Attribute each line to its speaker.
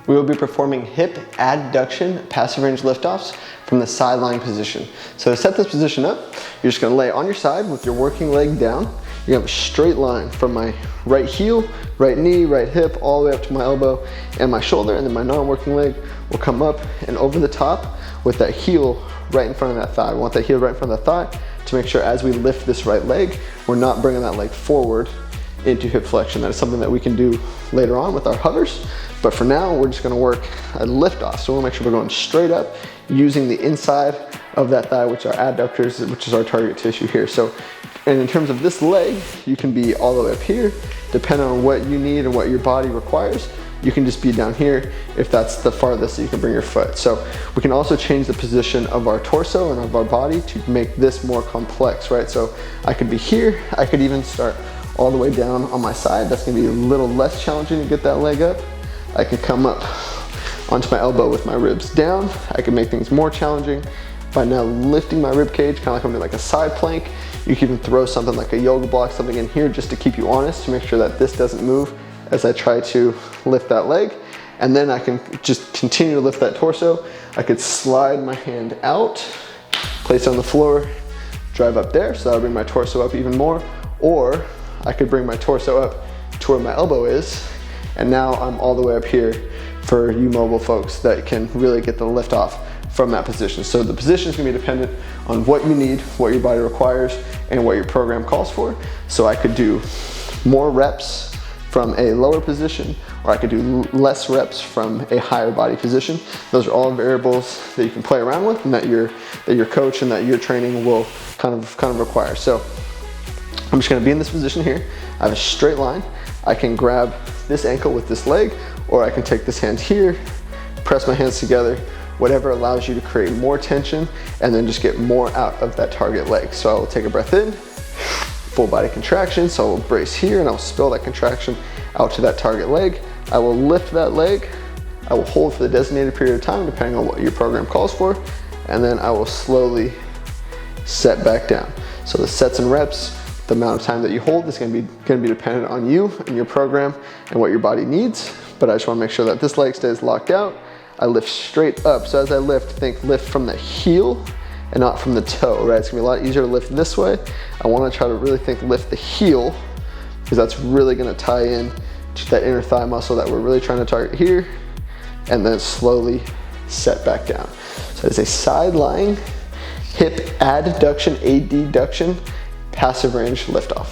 Speaker 1: We will be performing hip adduction passive range liftoffs from the sideline position. So to set this position up, you're just gonna lay on your side with your working leg down. You're gonna have a straight line from my right heel, right knee, right hip, all the way up to my elbow and my shoulder, and then my non-working leg will come up and over the top with that heel right in front of that thigh. We want that heel right in front of the thigh to make sure as we lift this right leg, we're not bringing that leg forward into hip flexion. That is something that we can do later on with our hovers, but for now, we're just gonna work a lift off. So we'll make sure we're going straight up using the inside of that thigh, which are adductors, which is our target tissue here. So, and in terms of this leg, you can be all the way up here, depending on what you need and what your body requires. You can just be down here if that's the farthest that you can bring your foot. So we can also change the position of our torso and of our body to make this more complex, right? So I could be here, I could even start all the way down on my side. That's gonna be a little less challenging to get that leg up. I could come up onto my elbow with my ribs down. I can make things more challenging by now lifting my rib cage, kind of like I'm doing like a side plank. You can even throw something like a yoga block, something in here just to keep you honest, to make sure that this doesn't move as I try to lift that leg. And then I can just continue to lift that torso. I could slide my hand out, place it on the floor, drive up there, so that'll bring my torso up even more. Or I could bring my torso up to where my elbow is, and now I'm all the way up here for you mobile folks that can really get the lift off from that position. So the position is gonna be dependent on what you need, what your body requires, and what your program calls for. So I could do more reps from a lower position, or I could do less reps from a higher body position. Those are all variables that you can play around with, and that your coach and that your training will kind of require. So I'm just gonna be in this position here. I have a straight line. I can grab this ankle with this leg, or I can take this hand here, press my hands together, whatever allows you to create more tension and then just get more out of that target leg. So I will take a breath in, full body contraction. So I will brace here and I'll spill that contraction out to that target leg. I will lift that leg. I will hold for the designated period of time, depending on what your program calls for. And then I will slowly set back down. So the sets and reps, the amount of time that you hold is gonna be dependent on you and your program and what your body needs. But I just wanna make sure that this leg stays locked out. I lift straight up. So as I lift, think lift from the heel and not from the toe, right? It's gonna be a lot easier to lift this way. I wanna try to really think lift the heel, because that's really gonna tie in to that inner thigh muscle that we're really trying to target here, and then slowly set back down. So it's a side lying hip adduction, adduction, passive range liftoff.